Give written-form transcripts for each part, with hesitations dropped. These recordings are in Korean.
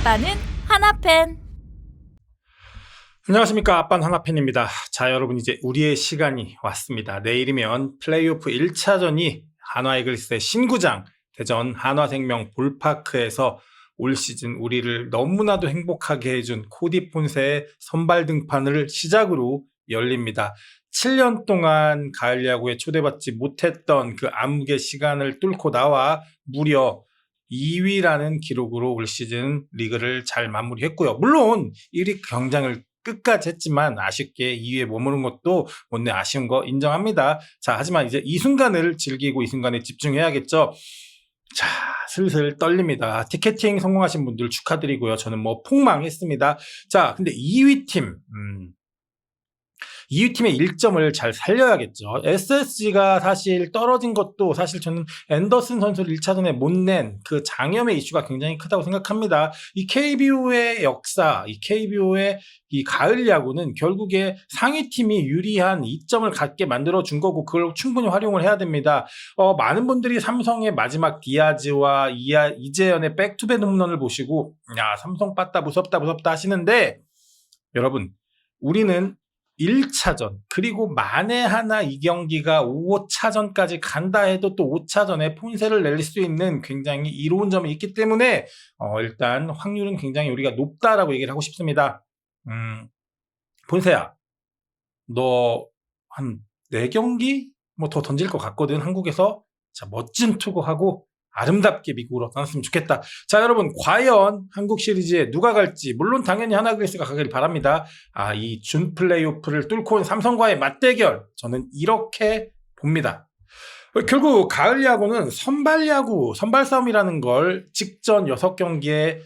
아빠는 하나팬. 안녕하십니까. 아빠는 하나팬입니다. 자, 여러분 이제 우리의 시간이 왔습니다. 내일이면 플레이오프 1차전이 한화이글스의 신구장 대전 한화생명 볼파크에서 올 시즌 우리를 너무나도 행복하게 해준 코디 폰세의 선발 등판을 시작으로 열립니다. 7년 동안 가을 야구에 초대받지 못했던 그 암흑의 시간을 뚫고 나와 무려 2위라는 기록으로 올 시즌 리그를 잘 마무리했고요. 물론 1위 경쟁을 끝까지 했지만 아쉽게 2위에 머무른 것도 못내 아쉬운 거 인정합니다. 자, 하지만 이제 이 순간을 즐기고 이 순간에 집중해야겠죠. 자, 슬슬 떨립니다. 티켓팅 성공하신 분들 축하드리고요. 저는 뭐 폭망했습니다. 자, 근데 2위 팀, 2위 팀의 일점을 잘 살려야겠죠. SSG가 사실 떨어진 것도 사실 저는 앤더슨 선수를 1차전에 못 낸 그 장염의 이슈가 굉장히 크다고 생각합니다. 이 KBO의 역사, 이 KBO의 이 가을 야구는 결국에 상위 팀이 유리한 이점을 갖게 만들어 준 거고 그걸 충분히 활용을 해야 됩니다. 많은 분들이 삼성의 마지막 디아즈와 이재현의 백투백 홈런을 보시고 야, 삼성 빠따 무섭다 하시는데 여러분, 우리는 1차전 그리고 만에 하나 이 경기가 5차전까지 간다 해도 또 5차전에 폰세를 낼 수 있는 굉장히 이로운 점이 있기 때문에 일단 확률은 굉장히 우리가 높다라고 얘기를 하고 싶습니다. 폰세야, 너 한 4경기 뭐 더 던질 것 같거든. 한국에서. 자, 멋진 투구하고 아름답게 미국으로 떠났으면 좋겠다. 자, 여러분, 과연 한국 시리즈에 누가 갈지, 물론 당연히 하나이글스가 가길 바랍니다. 이 준 플레이오프를 뚫고 온 삼성과의 맞대결, 저는 이렇게 봅니다. 결국 가을 야구는 선발 야구, 선발 싸움이라는 걸 직전 6경기에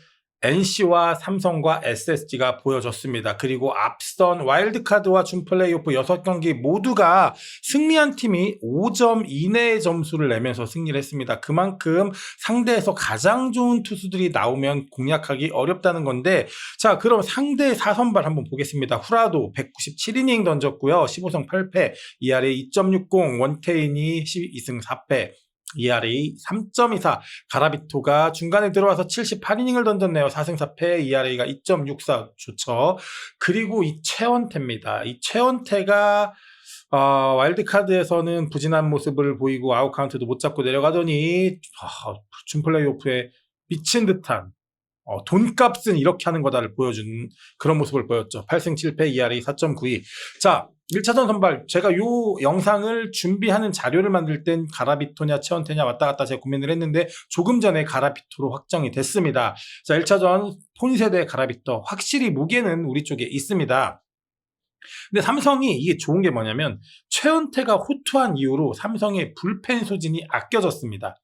NC와 삼성과 SSG가 보여줬습니다. 그리고 앞선 와일드카드와 준 플레이오프 6경기 모두가 승리한 팀이 5점 이내의 점수를 내면서 승리를 했습니다. 그만큼 상대에서 가장 좋은 투수들이 나오면 공략하기 어렵다는 건데, 자, 그럼 상대 4선발 한번 보겠습니다. 후라도 197이닝 던졌고요. 15승 8패, ERA 2.60, 원태인이 12승 4패, ERA 3.24, 가라비토가 중간에 들어와서 78이닝을 던졌네요. 4승 4패, ERA가 2.64 좋죠. 그리고 이 최원태입니다. 이 최원태가 와일드카드에서는 부진한 모습을 보이고 아웃카운트도 못 잡고 내려가더니 준 플레이오프에 미친 듯한 돈값은 이렇게 하는 거다를 보여준 그런 모습을 보였죠. 8승 7패, ERA 4.92. 자, 1차전 선발, 제가 요 영상을 준비하는 자료를 만들 땐 가라비토냐 최원태냐 왔다 갔다 제가 고민을 했는데 조금 전에 가라비토로 확정이 됐습니다. 자, 1차전 폰세 대 가라비토, 확실히 무게는 우리 쪽에 있습니다. 근데 삼성이 이게 좋은 게 뭐냐면 최원태가 호투한 이후로 삼성의 불펜 소진이 아껴졌습니다.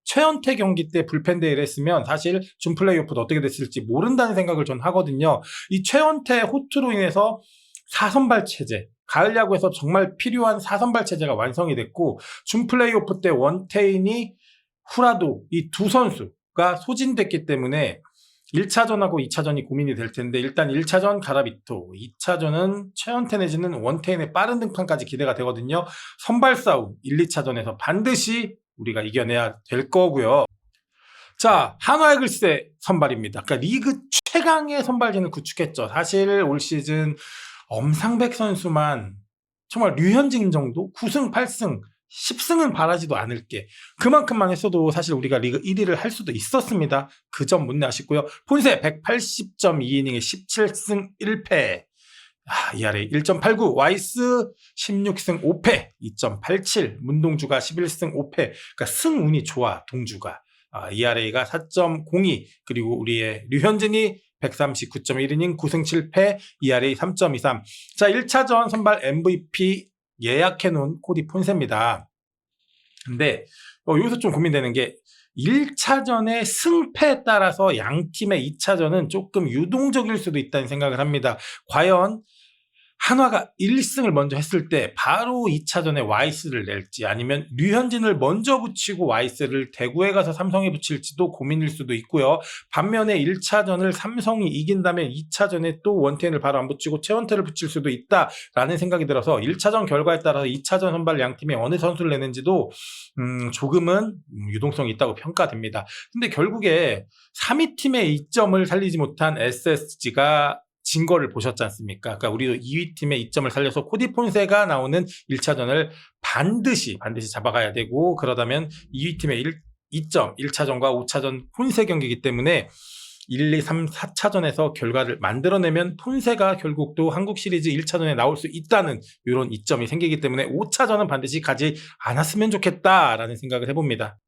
최원태 경기 때 불펜 대회를 했으면 사실 준 플레이오프도 어떻게 됐을지 모른다는 생각을 전 하거든요. 이 최원태 호투로 인해서 4선발 체제, 가을 야구에서 정말 필요한 4선발 체제가 완성이 됐고, 준 플레이오프 때 원태인이 후라도 이 두 선수가 소진됐기 때문에 1차전하고 2차전이 고민이 될 텐데, 일단 1차전 가라비토, 2차전은 최원태 내지는 원태인의 빠른 등판까지 기대가 되거든요. 선발 싸움 1, 2차전에서 반드시 우리가 이겨내야 될 거고요. 자, 한화이글스의 선발입니다. 그러니까 리그 최강의 선발진을 구축했죠. 사실 올 시즌 엄상백 선수만 정말 류현진 정도 9승 8승 10승은 바라지도 않을게, 그만큼만 했어도 사실 우리가 리그 1위를 할 수도 있었습니다. 그 점 못내 아쉽고요. 폰세 180.2이닝에 17승 1패, ERA 1.89, 와이스 16승 5패 2.87, 문동주가 11승 5패. 그러니까 승운이 좋아. 동주가 ERA가 4.02, 그리고 우리의 류현진이 139.1이닝 9승 7패, ERA 3.23. 자, 1차전 선발 MVP 예약해놓은 코디 폰세입니다. 근데 여기서 좀 고민되는 게 1차전의 승패에 따라서 양 팀의 2차전은 조금 유동적일 수도 있다는 생각을 합니다. 과연 한화가 1승을 먼저 했을 때 바로 2차전에 와이스를 낼지 아니면 류현진을 먼저 붙이고 와이스를 대구에 가서 삼성에 붙일지도 고민일 수도 있고요. 반면에 1차전을 삼성이 이긴다면 2차전에 또 원태인을 바로 안 붙이고 최원태를 붙일 수도 있다라는 생각이 들어서 1차전 결과에 따라서 2차전 선발 양팀이 어느 선수를 내는지도 조금은 유동성이 있다고 평가됩니다. 근데 결국에 3위 팀의 이점을 살리지 못한 SSG가 진 거를 보셨지 않습니까? 그러니까 우리도 2위 팀의 이점을 살려서 코디 폰세가 나오는 1차전을 반드시 잡아가야 되고, 그러다면 2위 팀의 2점 1차전과 5차전 폰세 경기이기 때문에 1, 2, 3, 4차전에서 결과를 만들어내면 폰세가 결국 또 한국 시리즈 1차전에 나올 수 있다는 이런 이점이 생기기 때문에 5차전은 반드시 가지 않았으면 좋겠다라는 생각을 해봅니다.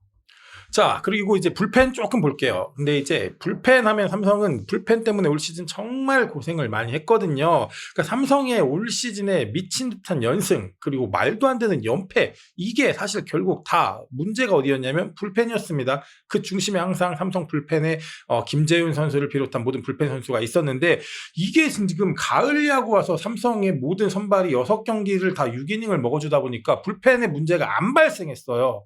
자, 그리고 이제 불펜 조금 볼게요. 근데 이제 불펜 하면 삼성은 불펜 때문에 올 시즌 정말 고생을 많이 했거든요. 그러니까 삼성의 올 시즌에 미친 듯한 연승, 그리고 말도 안 되는 연패, 이게 사실 결국 다 문제가 어디였냐면 불펜이었습니다. 그 중심에 항상 삼성 불펜에 김재윤 선수를 비롯한 모든 불펜 선수가 있었는데, 이게 지금 가을 야구 와서 삼성의 모든 선발이 6경기를 다 6이닝을 먹어주다 보니까 불펜에 문제가 안 발생했어요.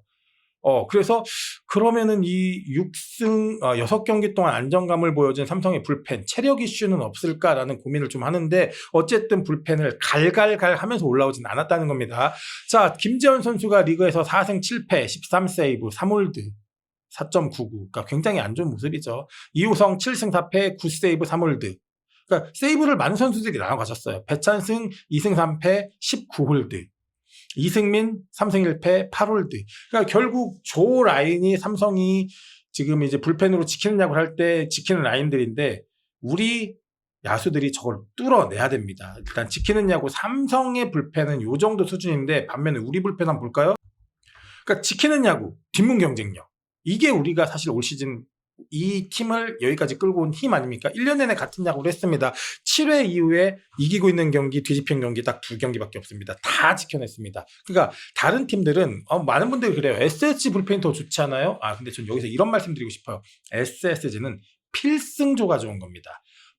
그래서 그러면은 이 6경기 동안 안정감을 보여준 삼성의 불펜, 체력 이슈는 없을까라는 고민을 좀 하는데, 어쨌든 불펜을 갈갈갈 하면서 올라오진 않았다는 겁니다. 자, 김재원 선수가 리그에서 4승 7패, 13세이브, 3홀드, 4.99. 그러니까 굉장히 안 좋은 모습이죠. 이호성 7승 4패, 9세이브, 3홀드. 그러니까 세이브를 많은 선수들이 나눠 가졌어요. 배찬승 2승 3패, 19홀드. 이승민 3승 1패 8홀드. 그러니까 결국 조 라인이 삼성이 지금 이제 불펜으로 지키는 야구를 할 때 지키는 라인들인데, 우리 야수들이 저걸 뚫어내야 됩니다. 일단 지키는 야구 삼성의 불펜은 요 정도 수준인데, 반면에 우리 불펜 한번 볼까요? 그러니까 지키는 야구, 뒷문 경쟁력. 이게 우리가 사실 올 시즌 이 팀을 여기까지 끌고 온 힘 아닙니까? 1년 내내 같은 야구를 했습니다. 7회 이후에 이기고 있는 경기, 뒤집힌 경기 딱 2경기밖에 없습니다. 다 지켜냈습니다. 그러니까 다른 팀들은 많은 분들이 그래요. SSG 불펜이 더 좋지 않아요? 근데 전 여기서 이런 말씀 드리고 싶어요. SSG는 필승조가 좋은 겁니다.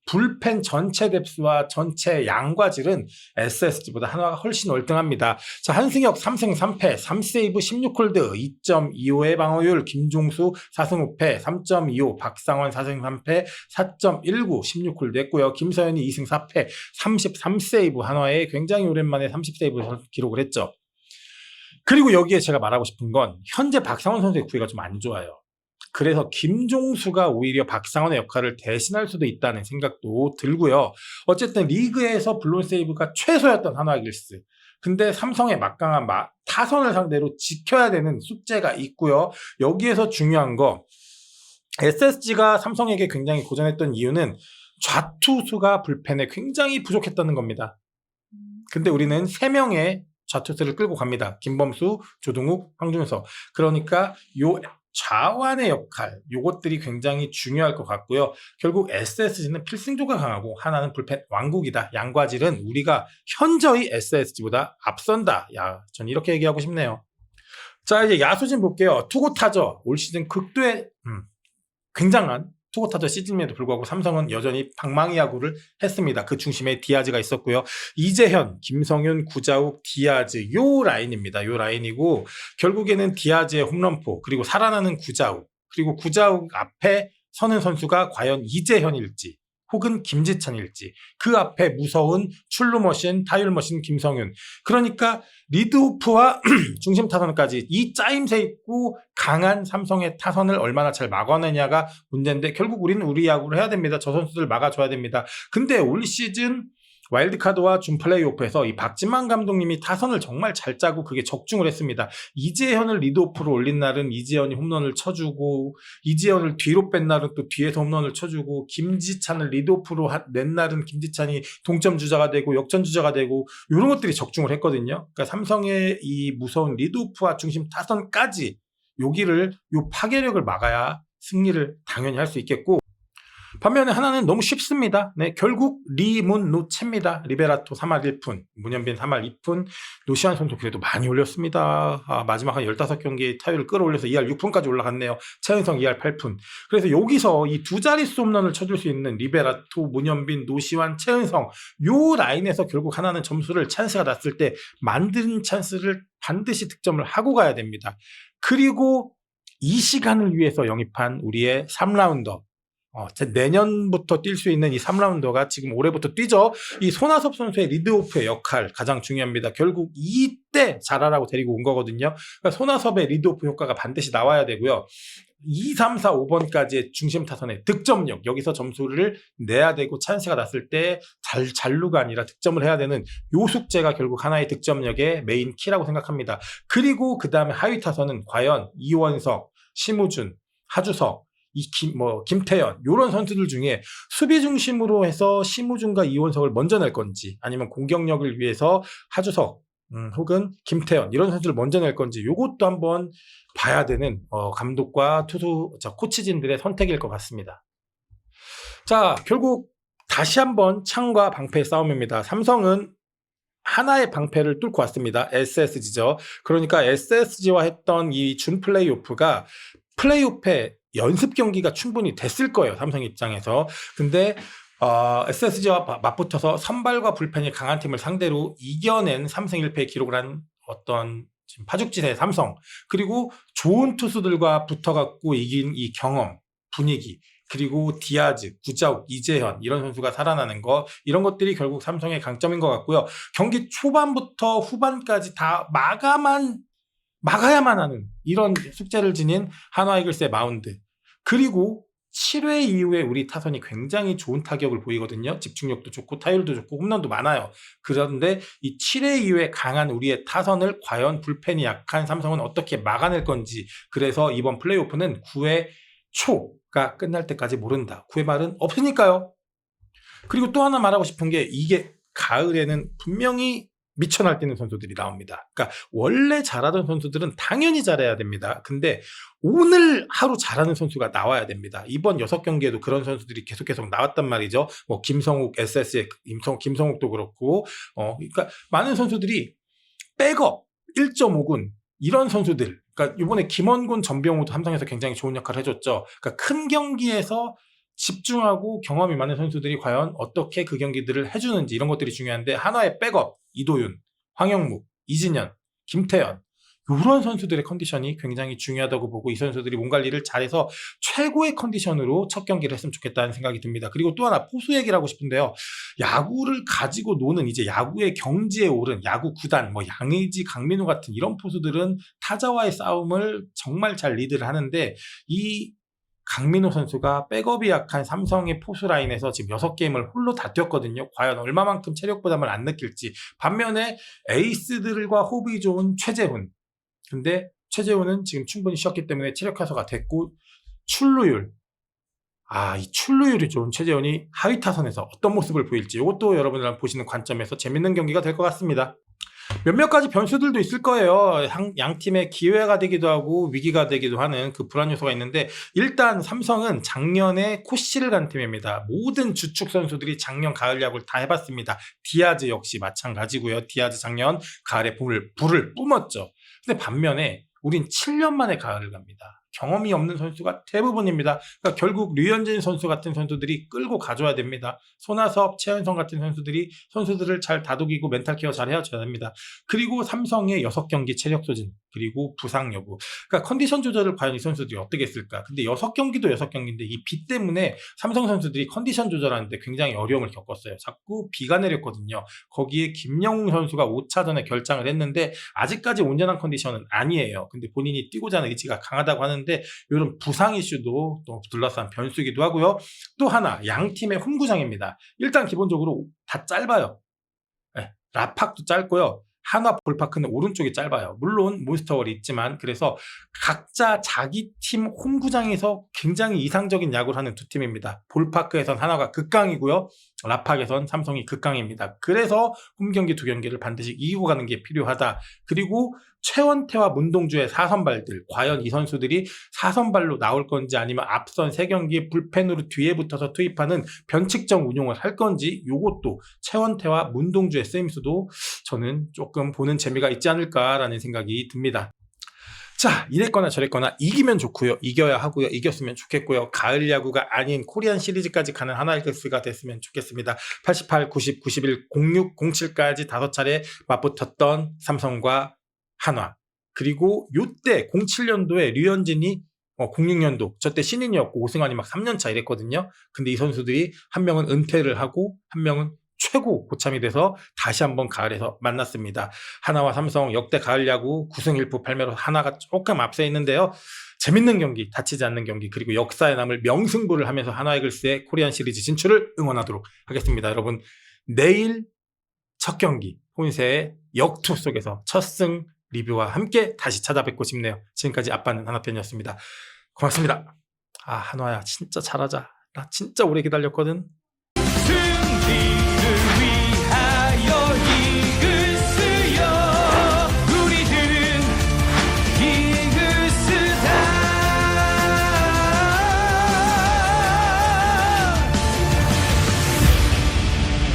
불펜 전체 뎁스와 전체 양과질은 SSG보다 한화가 훨씬 월등합니다. 자, 한승혁 3승 3패, 3세이브 16홀드, 2.25의 방어율, 김종수 4승 5패, 3.25, 박상원 4승 3패, 4.19, 16홀드 했고요. 김서현이 2승 4패, 33세이브, 한화에 굉장히 오랜만에 30세이브 기록을 했죠. 그리고 여기에 제가 말하고 싶은 건, 현재 박상원 선수의 구위가 좀 안 좋아요. 그래서 김종수가 오히려 박상원의 역할을 대신할 수도 있다는 생각도 들고요. 어쨌든 리그에서 블론 세이브가 최소였던 한화이글스. 근데 삼성의 막강한 타선을 상대로 지켜야 되는 숙제가 있고요. 여기에서 중요한 거, SSG가 삼성에게 굉장히 고전했던 이유는 좌투수가 불펜에 굉장히 부족했다는 겁니다. 근데 우리는 3명의 좌투수를 끌고 갑니다. 김범수, 조동욱, 황준서. 그러니까 요 좌완의 역할, 요것들이 굉장히 중요할 것 같고요. 결국 SSG는 필승조가 강하고 하나는 불펜 왕국이다. 양과질은 우리가 현저히 SSG보다 앞선다. 전 이렇게 얘기하고 싶네요. 자, 이제 야수진 볼게요. 투고 타저 올 시즌 극도의 굉장한 투고 타저 시즌임에도 불구하고 삼성은 여전히 방망이 야구를 했습니다. 그 중심에 디아즈가 있었고요. 이재현, 김성윤, 구자욱, 디아즈, 요 라인입니다. 요 라인이고, 결국에는 디아즈의 홈런포, 그리고 살아나는 구자욱, 그리고 구자욱 앞에 서는 선수가 과연 이재현일지 혹은 김지찬일지, 그 앞에 무서운 출루머신, 타율머신 김성윤. 그러니까 리드오프와 중심 타선까지 이 짜임새 있고 강한 삼성의 타선을 얼마나 잘 막아내냐가 문제인데, 결국 우리는 우리 야구를 해야 됩니다. 저 선수들 막아줘야 됩니다. 근데 올 시즌 와일드카드와 준 플레이오프에서 이 박진만 감독님이 타선을 정말 잘 짜고 그게 적중을 했습니다. 이재현을 리드오프로 올린 날은 이재현이 홈런을 쳐주고, 이재현을 뒤로 뺀 날은 또 뒤에서 홈런을 쳐주고, 김지찬을 리드오프로 낸 날은 김지찬이 동점 주자가 되고 역전 주자가 되고, 이런 것들이 적중을 했거든요. 그러니까 삼성의 이 무서운 리드오프와 중심 타선까지 요 파괴력을 막아야 승리를 당연히 할 수 있겠고, 반면에 하나는 너무 쉽습니다. 네, 결국 리문노체입니다. 리베라토 3할 1푼, 문현빈 3할 2푼, 노시환 선수 그래도 많이 올렸습니다. 마지막 한 15경기 타율을 끌어올려서 2할 6푼까지 올라갔네요. 차은성 2할 8푼. 그래서 여기서 이 두 자릿수 홈런을 쳐줄 수 있는 리베라토, 문현빈, 노시환, 차은성 요 라인에서 결국 하나는 점수를 찬스가 났을 때 만든 찬스를 반드시 득점을 하고 가야 됩니다. 그리고 이 시간을 위해서 영입한 우리의 3라운더 내년부터 뛸 수 있는 이 3라운더가 지금 올해부터 뛰죠. 이 손아섭 선수의 리드오프의 역할 가장 중요합니다. 결국 이때 잘하라고 데리고 온 거거든요. 그러니까 손아섭의 리드오프 효과가 반드시 나와야 되고요. 2, 3, 4, 5번까지의 중심 타선의 득점력, 여기서 점수를 내야 되고 찬스가 났을 때 잔루가 아니라 득점을 해야 되는 요 숙제가 결국 하나의 득점력의 메인 키라고 생각합니다. 그리고 그 다음에 하위 타선은 과연 이원석, 심우준, 하주석, 김태현 요런 선수들 중에 수비 중심으로 해서 심우준과 이원석을 먼저 낼 건지, 아니면 공격력을 위해서 하주석 혹은 김태현 이런 선수를 먼저 낼 건지, 요것도 한번 봐야 되는 감독과 코치진들의 선택일 것 같습니다. 자, 결국 다시 한번 창과 방패의 싸움입니다. 삼성은 하나의 방패를 뚫고 왔습니다. SSG죠. 그러니까 SSG와 했던 이 준 플레이오프가 플레이오프에 연습 경기가 충분히 됐을 거예요. 삼성 입장에서. 근데 SSG와 맞붙어서 선발과 불펜이 강한 팀을 상대로 이겨낸 3승 1패의 기록을 한 어떤 지금 파죽지세 삼성, 그리고 좋은 투수들과 붙어갖고 이긴 이 경험, 분위기, 그리고 디아즈, 구자욱, 이재현 이런 선수가 살아나는 거, 이런 것들이 결국 삼성의 강점인 것 같고요. 경기 초반부터 후반까지 다 막아야만 하는 이런 숙제를 지닌 한화이글스의 마운드, 그리고 7회 이후에 우리 타선이 굉장히 좋은 타격을 보이거든요. 집중력도 좋고 타율도 좋고 홈런도 많아요. 그런데 이 7회 이후에 강한 우리의 타선을 과연 불펜이 약한 삼성은 어떻게 막아낼 건지, 그래서 이번 플레이오프는 9회 초가 끝날 때까지 모른다. 9회 말은 없으니까요. 그리고 또 하나 말하고 싶은 게, 이게 가을에는 분명히 미쳐 날뛰는 선수들이 나옵니다. 그러니까 원래 잘하던 선수들은 당연히 잘해야 됩니다. 근데 오늘 하루 잘하는 선수가 나와야 됩니다. 이번 6경기에도 그런 선수들이 계속 나왔단 말이죠. 김성욱, SS의 김성욱도 그렇고, 그러니까 많은 선수들이 백업 1.5군 이런 선수들, 그러니까 이번에 김원곤, 전병우도 삼성에서 굉장히 좋은 역할을 해줬죠. 그러니까 큰 경기에서 집중하고 경험이 많은 선수들이 과연 어떻게 그 경기들을 해주는지, 이런 것들이 중요한데, 하나의 백업 이도윤, 황영무, 이진현, 김태현 이런 선수들의 컨디션이 굉장히 중요하다고 보고, 이 선수들이 몸 관리를 잘해서 최고의 컨디션으로 첫 경기를 했으면 좋겠다는 생각이 듭니다. 그리고 또 하나 포수 얘기를 하고 싶은데요. 야구를 가지고 노는, 이제 야구의 경지에 오른 야구 구단, 양의지, 강민호 같은 이런 포수들은 타자와의 싸움을 정말 잘 리드를 하는데, 이 강민호 선수가 백업이 약한 삼성의 포수 라인에서 지금 6게임을 홀로 다 뛰었거든요. 과연 얼마만큼 체력 부담을 안 느낄지. 반면에 에이스들과 호흡이 좋은 최재훈, 근데 최재훈은 지금 충분히 쉬었기 때문에 체력 하소가 됐고, 출루율, 이 출루율이 좋은 최재훈이 하위 타선에서 어떤 모습을 보일지, 이것도 여러분들 보시는 관점에서 재밌는 경기가 될 것 같습니다. 몇몇 가지 변수들도 있을 거예요. 양 팀의 기회가 되기도 하고 위기가 되기도 하는 그 불안 요소가 있는데, 일단 삼성은 작년에 코시를 간 팀입니다. 모든 주축 선수들이 작년 가을 야구를 다 해봤습니다. 디아즈 역시 마찬가지고요. 디아즈 작년 가을에 불을 뿜었죠. 근데 반면에 우린 7년 만에 가을을 갑니다. 경험이 없는 선수가 대부분입니다. 그러니까 결국 류현진 선수 같은 선수들이 끌고 가줘야 됩니다. 손아섭, 최은성 같은 선수들을 잘 다독이고 멘탈 케어 잘 해줘야 됩니다. 그리고 삼성의 6경기 체력 소진, 그리고 부상 여부, 그러니까 컨디션 조절을 과연 이 선수들이 어떻게 했을까. 근데 6경기도 6경기인데 이 비 때문에 삼성 선수들이 컨디션 조절하는데 굉장히 어려움을 겪었어요. 자꾸 비가 내렸거든요. 거기에 김영웅 선수가 5차전에 결장을 했는데 아직까지 온전한 컨디션은 아니에요. 근데 본인이 뛰고자 하는 의지가 강하다고 하는데, 이런 부상 이슈도 또 둘러싼 변수이기도 하고요. 또 하나, 양 팀의 홈구장입니다. 일단 기본적으로 다 짧아요. 라팍도 짧고요. 한화 볼파크는 오른쪽이 짧아요. 물론 몬스터월이 있지만, 그래서 각자 자기 팀 홈구장에서 굉장히 이상적인 야구를 하는 두 팀입니다. 볼파크에선 한화가 극강이고요. 라팍에선 삼성이 극강입니다. 그래서 홈경기 2경기를 반드시 이기고 가는 게 필요하다. 그리고 최원태와 문동주의 4선발들, 과연 이 선수들이 4선발로 나올 건지 아니면 앞선 3경기에 불펜으로 뒤에 붙어서 투입하는 변칙적 운용을 할 건지, 요것도 최원태와 문동주의 쓰임수도 저는 조금 보는 재미가 있지 않을까라는 생각이 듭니다. 자, 이랬거나 저랬거나 이기면 좋고요. 이겨야 하고요. 이겼으면 좋겠고요. 가을 야구가 아닌 코리안 시리즈까지 가는 하나이글스가 됐으면 좋겠습니다. 88, 90, 91, 06, 07까지 5차례 맞붙었던 삼성과 한화. 그리고 요때 07년도에 류현진이 06년도 저때 신인이었고 5승 막 3년차 이랬거든요. 근데 이 선수들이 한 명은 은퇴를 하고 한 명은 최고 고참이 돼서 다시 한번 가을에서 만났습니다. 하나와 삼성 역대 가을 야구 9승 1무 8패로 하나가 조금 앞서 있는데요. 재밌는 경기, 다치지 않는 경기, 그리고 역사에 남을 명승부를 하면서 하나이글스의 코리안 시리즈 진출을 응원하도록 하겠습니다. 여러분, 내일 첫 경기 혼세의 역투 속에서 첫 승 리뷰와 함께 다시 찾아뵙고 싶네요. 지금까지 아빠는 하나편이었습니다. 고맙습니다. 아, 한화야 진짜 잘하자. 나 진짜 오래 기다렸거든.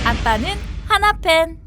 아빠는 하나팬.